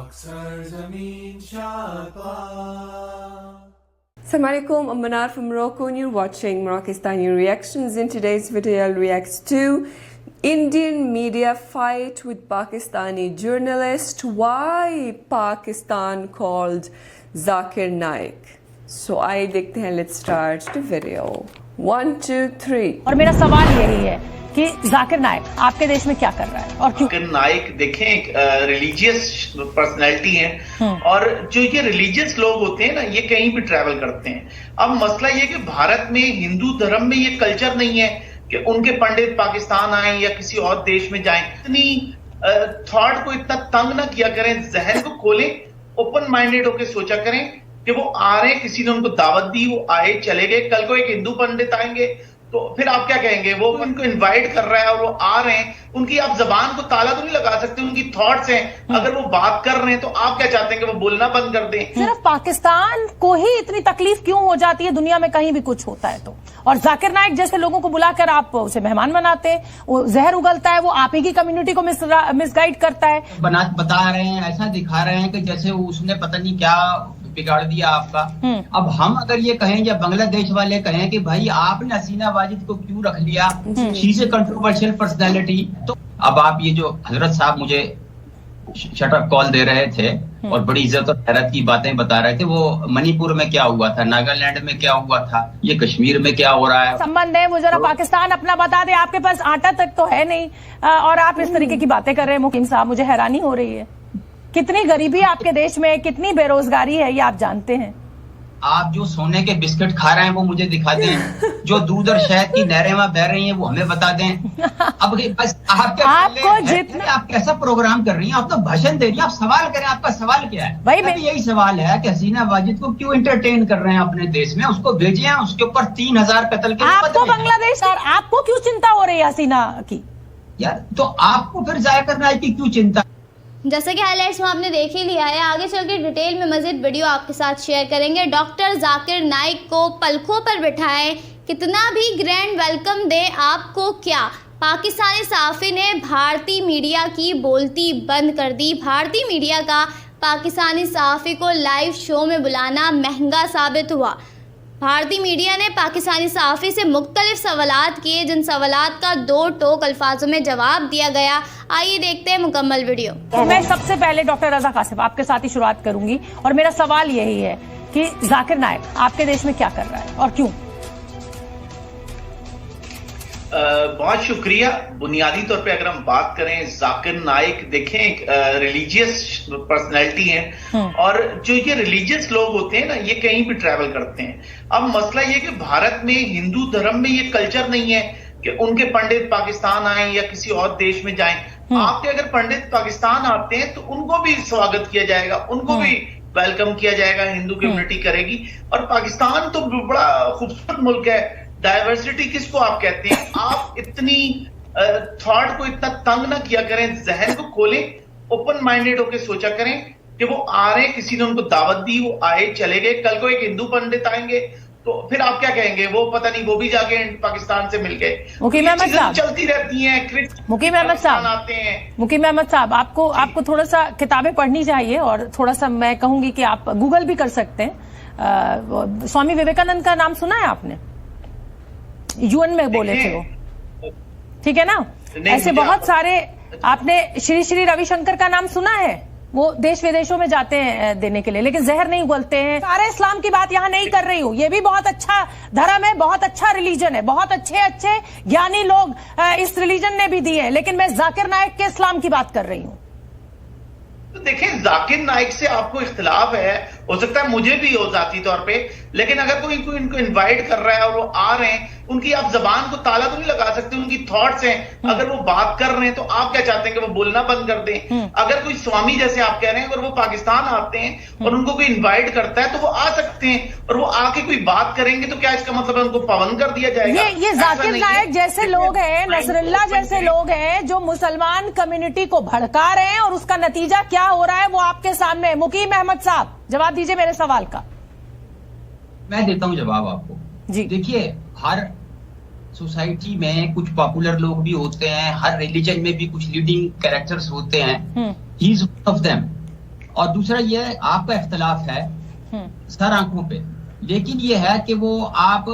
Assalamu alaikum, I'm Manar from Morocco and you're watching Moroccistani Reactions. In today's video I'll react to Indian media fight with Pakistani journalist. Why Pakistan called Zakir Naik? So I देखते हैं, let's start the video. 1, 2, 3. और मेरा सवाल यही है कि जाकिर नाइक आपके देश में क्या कर रहा है और क्यों? जाकिर नाइक देखें एक रिलीजियस पर्सनैलिटी है और जो ये रिलीजियस लोग होते हैं ना, ये कहीं भी ट्रैवल करते हैं। अब मसला ये कि भारत में हिंदू धर्म में ये कल्चर नहीं है कि उनके पंडित पाकिस्तान आए या किसी और देश में जाएं। इतनी थॉट को इतना तंग ना किया करें, जहन को खोलें, ओपन माइंडेड होकर सोचा करें कि वो आ रहे हैं, किसी ने उनको दावत दी, वो आए चले गए। कल को एक हिंदू पंडित आएंगे तो फिर आप क्या कहेंगे? वो उनको इनवाइट कर रहा है और वो आ रहे हैं, उनकी आप जबान को ताला तो नहीं लगा सकते, उनकी थॉट्स हैं। अगर वो बात कर रहे हैं तो आप क्या चाहते हैं कि वो बोलना बंद कर दें? सिर्फ पाकिस्तान को ही इतनी तकलीफ क्यों हो जाती है दुनिया में कहीं भी कुछ होता है तो? और जाकिर नाइक जैसे लोगों को बुलाकर आप उसे मेहमान बनाते हैं, वो जहर उगलता है, वो आप ही की कम्युनिटी को मिसगाइड करता है। बता रहे हैं, ऐसा दिखा रहे हैं कि जैसे उसने पता नहीं क्या बिगाड़ दिया आपका। अब हम अगर ये कहें या बांग्लादेश वाले कहें कि भाई आपने हसीना वाजिद को क्यों रख लिया, she is a controversial personality, तो अब आप ये जो हजरत साहब मुझे शटअप कॉल दे रहे थे और बड़ी इज्जत और हैरत की बातें बता रहे थे, वो मणिपुर में क्या हुआ था, नागालैंड में क्या हुआ था, ये कश्मीर में क्या हो रहा है, संबंध है वो जरा पाकिस्तान अपना बता दे। आपके पास आटा तक तो है नहीं और आप इस तरीके की बातें कर रहे हैं। मुकीम साहब, मुझे हैरानी हो रही है, कितनी गरीबी आपके देश में, कितनी बेरोजगारी है, ये आप जानते हैं? आप जो सोने के बिस्किट खा रहे हैं वो मुझे दिखा दें, जो दूध और शहद की नहरें वहां बह रही हैं वो हमें बता दें। अब बस आपको जितना आप कैसा प्रोग्राम कर रही हैं, आप तो भाषण दे रही हैं, आप सवाल करें, आपका सवाल क्या है? भाई यही सवाल है कि हसीना वाजिद को क्यों एंटरटेन कर रहे हैं अपने देश में, उसको भेजिए, उसके ऊपर 3000 कत्ल के। आपको बांग्लादेश और आपको क्यों चिंता हो रही है हसीना की? यार तो आपको फिर जाकिर नाइक की क्यों चिंता? जैसे कि हाइलाइट्स में आपने देख ही लिया है, आगे चल के डिटेल में मजीद वीडियो आपके साथ शेयर करेंगे। डॉक्टर जाकिर नाइक को पलकों पर बिठाएं, कितना भी ग्रैंड वेलकम दे, आपको क्या? पाकिस्तानी सहाफ़ी ने भारतीय मीडिया की बोलती बंद कर दी। भारतीय मीडिया का पाकिस्तानी सहाफ़ी को लाइव शो में बुलाना महंगा साबित हुआ। भारतीय मीडिया ने पाकिस्तानी सहाफ़ी से मुख्तलिफ सवालात किए, जिन सवालात का दो टोक अल्फाजों में जवाब दिया गया। आइए देखते हैं मुकम्मल वीडियो। मैं सबसे पहले डॉक्टर रजा कासिफ आपके साथ ही शुरुआत करूंगी और मेरा सवाल यही है कि जाकिर नाइक आपके देश में क्या कर रहा है और क्यों? बहुत शुक्रिया। बुनियादी तौर पे अगर हम बात करें, जाकिर नाइक देखें एक रिलीजियस पर्सनैलिटी है और जो ये रिलीजियस लोग होते हैं ना, ये कहीं भी ट्रैवल करते हैं। अब मसला ये कि भारत में हिंदू धर्म में ये कल्चर नहीं है कि उनके पंडित पाकिस्तान आए या किसी और देश में जाएं। आपके अगर पंडित पाकिस्तान आते हैं तो उनको भी स्वागत किया जाएगा, उनको भी वेलकम किया जाएगा, हिंदू कम्युनिटी करेगी। और पाकिस्तान तो बड़ा खूबसूरत मुल्क है। डाइवर्सिटी किसको आप कहते हैं? आप इतनी थॉट को इतना तंग ना किया करें, जहन को खोलें, ओपन माइंडेड होकर सोचा करें कि वो आ रहे हैं, किसी ने उनको दावत दी, वो आए चले गए। कल को एक हिंदू पंडित आएंगे तो फिर आप क्या कहेंगे? वो पता नहीं, वो भी जाके पाकिस्तान से मिल गए। मुकीम अहमद साहब चलती रहती हैं। मुकीम अहमद साहब आते हैं। मुकीम अहमद साहब, आपको थोड़ा सा किताबें पढ़नी चाहिए और थोड़ा सा मैं कहूंगी कि आप गूगल भी कर सकते हैं। स्वामी विवेकानंद का नाम सुना है आपने? यूएन में बोले थे वो, ठीक है ना? ऐसे बहुत सारे, आपने श्री श्री रविशंकर का नाम सुना है? वो देश विदेशों में जाते हैं देने के लिए, लेकिन जहर नहीं उगलते हैं। सारे इस्लाम की बात यहाँ नहीं कर रही हूँ, ये भी बहुत अच्छा धर्म है, बहुत अच्छा रिलीजन है, बहुत अच्छे ज्ञानी लोग इस रिलीजन ने भी दिए हैं, लेकिन मैं जाकिर नाइक के इस्लाम की बात कर रही हूँ। तो देखें, जाकिर नाइक से आपको इख्तिलाफ है, हो सकता है मुझे भी हो जाती तौर पे, लेकिन अगर कोई इनको इनवाइट कर रहा है और वो आ रहे हैं, उनकी आप जबान को ताला तो नहीं लगा सकते, उनकी थॉट्स हैं। अगर वो बात कर रहे हैं तो आप क्या चाहते हैं कि वो बोलना बंद कर दें? अगर कोई स्वामी जैसे आप कह रहे हैं, अगर वो पाकिस्तान आते हैं और उनको कोई इनवाइट करता है तो वो आ सकते हैं, और वो आके कोई बात करेंगे तो क्या इसका मतलब है उनको पाबंद कर दिया जाएगा? ये जाकिर नाइक जैसे लोग हैं, नसरुल्लाह जैसे लोग हैं जो मुसलमान कम्युनिटी को भड़का रहे हैं, और उसका नतीजा क्या हो रहा है वो आपके सामने है। मुकीम अहमद साहब, जवाब दीजिए मेरे सवाल का। मैं देता हूं जवाब आपको जी। देखिए, हर सोसाइटी में कुछ पॉपुलर लोग भी होते हैं, हर रिलीजन में भी कुछ लीडिंग कैरेक्टर्स होते हैं, he is one of them. और दूसरा ये आपका इख्तलाफ है सर आंखों पे, लेकिन ये है कि वो आप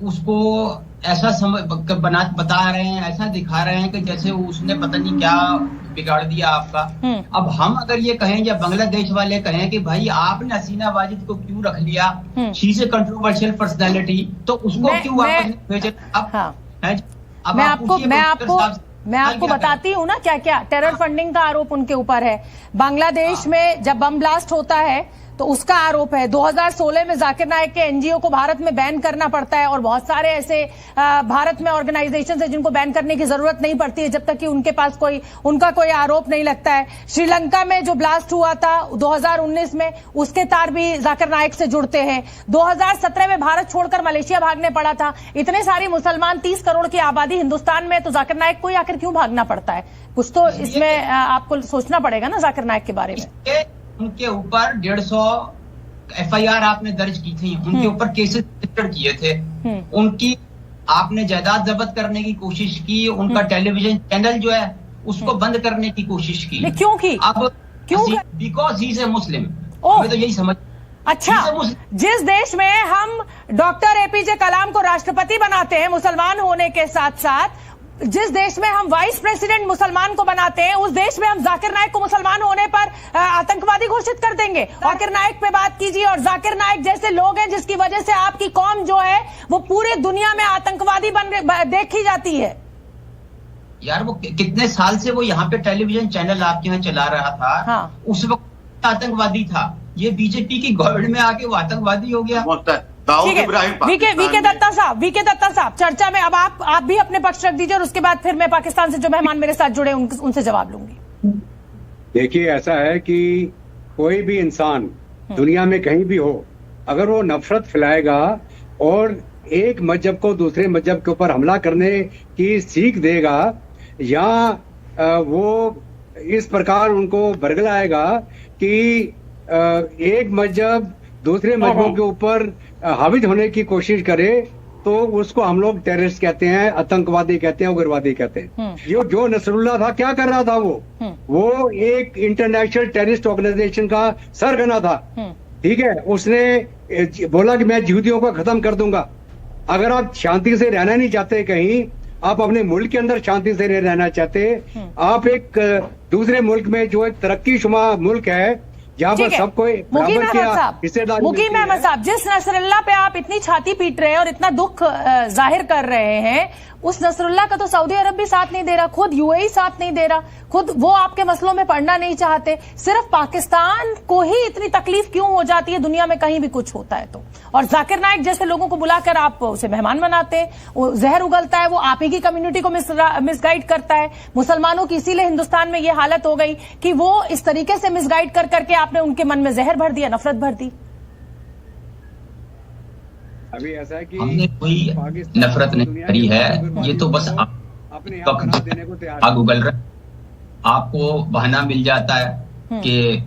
उसको ऐसा बता रहे हैं, ऐसा दिखा रहे हैं कि जैसे उसने पता नहीं क्या बिगाड़ दिया आपका। अब हम अगर ये कहें या बांग्लादेश वाले कहें कि भाई आपने हसीना वाजिद को क्यों रख लिया, she is a controversial personality, तो उसको क्यों वापस भेजे? मैं आपको बताती हूँ ना क्या क्या टेरर फंडिंग का आरोप उनके ऊपर है। बांग्लादेश में जब बम ब्लास्ट होता है तो उसका आरोप है। 2016 में जाकिर नाइक के एनजीओ को भारत में बैन करना पड़ता है और बहुत सारे ऐसे भारत में ऑर्गेनाइजेशन है जिनको बैन करने की जरूरत नहीं पड़ती है जब तक कि उनके पास उनका कोई आरोप नहीं लगता है। श्रीलंका में जो ब्लास्ट हुआ था 2019 में, उसके तार भी जाकिर नाइक से जुड़ते हैं। 2017 में भारत छोड़कर मलेशिया भागने पड़ा था। इतने सारे मुसलमान, 30 करोड़ की आबादी हिंदुस्तान में, तो जाकिर नाइक को आखिर क्यों भागना पड़ता है? कुछ तो इसमें आपको सोचना पड़ेगा ना जाकिर नाइक के बारे में। उनके ऊपर 150 FIR आपने दर्ज की थी, उनके ऊपर केसेस रजिस्टर किए थे, उनकी आपने जायदाद जब्त करने की कोशिश की, उनका टेलीविजन चैनल जो है उसको बंद करने की कोशिश की। क्यों की? अब क्यों? बिकॉज ही इज ए मुस्लिम। हमें तो यही समझ। अच्छा, जिस देश में हम डॉक्टर APJ कलाम को राष्ट्रपति बनाते हैं मुसलमान होने के साथ साथ, जिस देश में हम वाइस प्रेसिडेंट मुसलमान को बनाते हैं, उस देश में हम जाकिर नाइक को मुसलमान होने पर आतंकवादी घोषित कर देंगे। जाकिर नाइक पे बात कीजिए, और जाकिर नाइक जैसे लोग हैं जिसकी वजह से आपकी कौम जो है वो पूरे दुनिया में आतंकवादी देखी जाती है। यार वो कितने साल से वो यहाँ पे टेलीविजन चैनल आपके यहाँ चला रहा था। हाँ। उस वक्त आतंकवादी था। ये बीजेपी की गवर्नमेंट में आके वो आतंकवादी हो गया। ठीक है, वीके दत्ता साहब, चर्चा में अब आप भी अपने पक्ष रख दीजिए और उसके बाद फिर मैं पाकिस्तान से जो मेहमान मेरे साथ जुड़े उनसे जवाब लूंगी। देखिए, ऐसा है कि कोई भी इंसान दुनिया में कहीं भी हो, अगर वो नफरत फैलाएगा और एक मजहब को दूसरे मजहब के ऊपर हमला करने की सीख देगा, या वो इस प्रकार उनको बरगलाएगा कि एक मजहब दूसरे मजहबों के ऊपर हाविज होने की कोशिश करे, तो उसको हम लोग टेररिस्ट कहते हैं, आतंकवादी कहते हैं, उग्रवादी कहते हैं। ये जो नसरुल्लाह था, क्या कर रहा था वो एक इंटरनेशनल टेररिस्ट ऑर्गेनाइजेशन का सरगना था। ठीक है, उसने बोला कि मैं यहूदियों को खत्म कर दूंगा। अगर आप शांति से रहना नहीं चाहते, कहीं आप अपने मुल्क के अंदर शांति से नहीं रहना चाहते, आप एक दूसरे मुल्क में जो एक तरक्की शुमा मुल्क है जहाँ पर सबको मुकीम अहमद साहब, जिस नसरुल्लाह पे आप इतनी छाती पीट रहे हैं और इतना दुख जाहिर कर रहे हैं, उस नसरुल्लाह का तो सऊदी अरब भी साथ नहीं दे रहा, खुद UAE साथ नहीं दे रहा, खुद वो आपके मसलों में पड़ना नहीं चाहते। सिर्फ पाकिस्तान को ही इतनी तकलीफ क्यों हो जाती है दुनिया में कहीं भी कुछ होता है तो? और जाकिर नाइक जैसे लोगों को बुलाकर आप उसे मेहमान बनाते हैं, वो जहर उगलता है, वो आप ही की कम्युनिटी को मिसगाइड करता है। मुसलमानों की इसीलिए हिंदुस्तान में ये हालत हो गई कि वो इस तरीके से मिसगाइड कर करके आपने उनके मन में जहर भर दिया, नफरत भर दी। अभी ऐसा है कि हमने कोई नफरत नहीं करी है, ये तो बस आग उगल रहा है। आपको बहाना मिल जाता है कि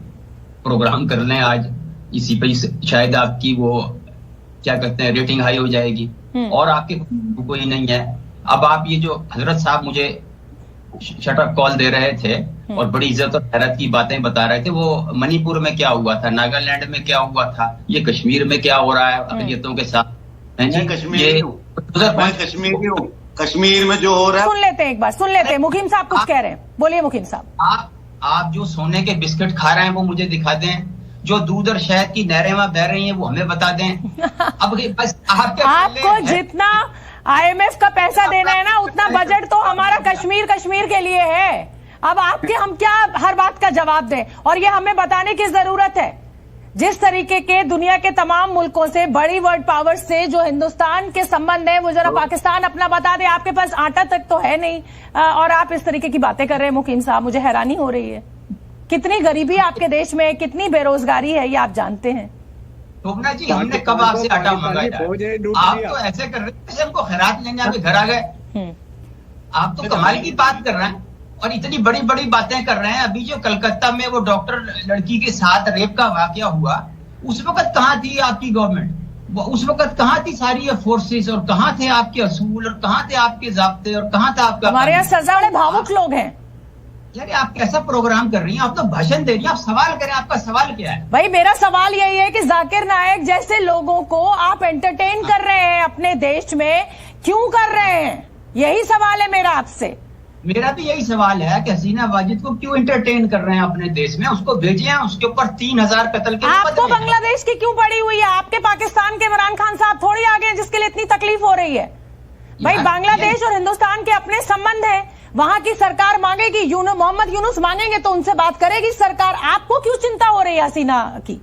प्रोग्राम कर लें आज, इसी पे शायद आपकी वो क्या कहते हैं रेटिंग हाई हो जाएगी, और आपके कोई नहीं है। अब आप ये जो हजरत साहब मुझे शटअप कॉल दे रहे थे और बड़ी इज्जत और हैरत की बातें बता रहे थे, वो मणिपुर में क्या हुआ था, नागालैंड में क्या हुआ था, ये कश्मीर में क्या हो रहा है अकलियतों के साथ। कश्मीर में जो हो रहा है, सुन लेते हैं, एक बार सुन लेते हैं। मुकीम साहब कुछ कह रहे हैं, बोलिए मुकीम साहब। आप जो सोने के बिस्किट खा रहे हैं वो मुझे दिखा दें, जो दूध और शहद की नहरें वहां बह रही हैं वो हमें बता दें। अब बस आपको जितना IMF का पैसा देना है ना, उतना बजट तो हमारा कश्मीर के लिए है। अब हम क्या हर बात का जवाब दें? और ये हमें बताने की जरूरत है, जिस तरीके के दुनिया के तमाम मुल्कों से, बड़ी वर्ल्ड पावर से जो हिंदुस्तान के संबंध है, वो जरा पाकिस्तान अपना बता दे। आपके पास आटा तक तो है नहीं, और आप इस तरीके की बातें कर रहे हैं। मुकीम साहब, मुझे हैरानी हो रही है, कितनी गरीबी आपके देश में, कितनी बेरोजगारी है, ये आप जानते हैं। शोभना जी, हमने कब आपसे आटा मंगाया? आप तो ऐसे कर रहे हैं जैसे हमको खैरात लेने आपके घर आ गए। आप तो कमाल की बात कर रहे हैं और इतनी बड़ी बड़ी बातें कर रहे हैं। अभी जो कलकत्ता में वो डॉक्टर लड़की के साथ रेप का वाकया हुआ, उस वक्त कहाँ थी आपकी गवर्नमेंट? उस वक्त कहाँ थी सारी फोर्सेस, और कहाँ थे आपके असूल, और कहाँ थे आपके ज़ाब्ते, और कहाँ था आपका? हमारे यहाँ सजा वाले भावुक लोग हैं। यार आप कैसा प्रोग्राम कर रही हैं? आप तो भाषण दे रही हैं, आप सवाल करें, आपका सवाल क्या है? भाई मेरा सवाल यही है कि जाकिर नायक जैसे लोगों को आप एंटरटेन कर रहे हैं अपने देश में, क्यों कर रहे हैं? यही सवाल है मेरा आपसे। मेरा भी यही सवाल है कि हसीना वाजिद को क्यों एंटरटेन कर रहे हैं अपने देश में? उसको भेजे हैं, उसके ऊपर 3000 कत्ल के आपको बांग्लादेश की क्यों पड़ी हुई है? आपके पाकिस्तान के इमरान खान साहब थोड़ी आ गए जिसके लिए इतनी तकलीफ हो रही है। भाई बांग्लादेश और हिंदुस्तान के अपने संबंध है, वहां की सरकार मांगेगी, मोहम्मद यूनुस मांगेंगे तो उनसे बात करेगी सरकार। आपको क्यों चिंता हो रही है हसीना की?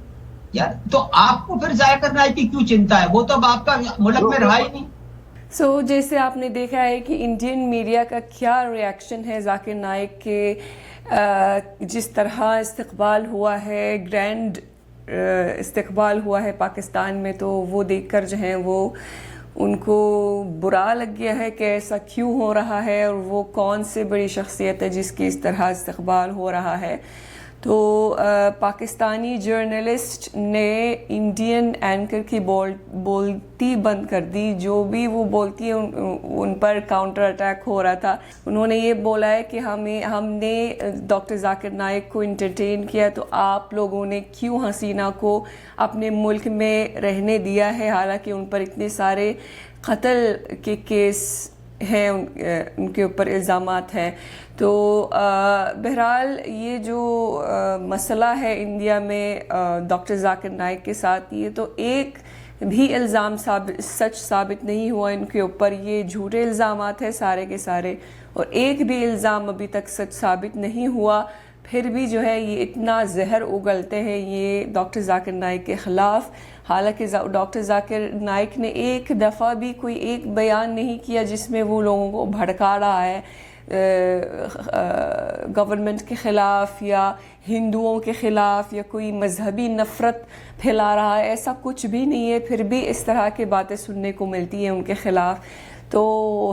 यार तो आपको फिर जाकिर नाइक की क्यों चिंता है? वो तो अब आपका मुल्क में रहा ही नहीं। जैसे आपने देखा है कि इंडियन मीडिया का क्या रिएक्शन है जाकिर नाइक के, जिस तरह इस्तकबाल हुआ है, ग्रैंड इस्तकबाल हुआ है पाकिस्तान में, तो वो देखकर जो है वो उनको बुरा लग गया है कि ऐसा क्यों हो रहा है और वो कौन से बड़ी शख्सियत है जिसकी इस तरह इस्तकबाल हो रहा है। तो पाकिस्तानी जर्नलिस्ट ने इंडियन एंकर की बोलती बंद कर दी। जो भी वो बोलती है उन पर काउंटर अटैक हो रहा था। उन्होंने ये बोला है कि हमने डॉक्टर जाकिर नाइक को इंटरटेन किया, तो आप लोगों ने क्यों हसीना को अपने मुल्क में रहने दिया है, हालांकि उन पर इतने सारे कत्ल के केस हैं, उनके ऊपर इल्ज़ामात हैं। तो बहरहाल ये जो मसला है इंडिया में डॉक्टर जाकिर नाइक के साथ, ये तो एक भी इल्ज़ाम सच साबित नहीं हुआ इनके ऊपर। ये झूठे इल्ज़ामात हैं सारे के सारे, और एक भी इल्ज़ाम अभी तक सच साबित नहीं हुआ। फिर भी जो है ये इतना जहर उगलते हैं ये डॉक्टर जाकिर नाइक के ख़िलाफ़। हालांकि डॉक्टर जाकिर नाइक ने एक दफ़ा भी कोई एक बयान नहीं किया जिसमें वो लोगों को भड़का रहा है गवर्नमेंट के ख़िलाफ़ या हिंदुओं के ख़िलाफ़ या कोई मजहबी नफ़रत फैला रहा है, ऐसा कुछ भी नहीं है। फिर भी इस तरह की बातें सुनने को मिलती हैं उनके ख़िलाफ़, तो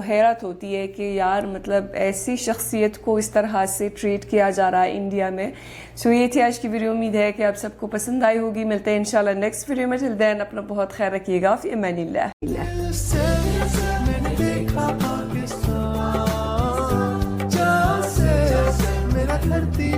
हैरत होती है कि यार मतलब ऐसी शख्सियत को इस तरह से ट्रीट किया जा रहा है इंडिया में। ये थी आज की वीडियो। उम्मीद है कि आप सबको पसंद आई होगी। मिलते हैं इंशाल्लाह नेक्स्ट वीडियो में। टिल देन अपना बहुत ख्याल रखिएगा। फ़ी अमानिल्लाह। धरती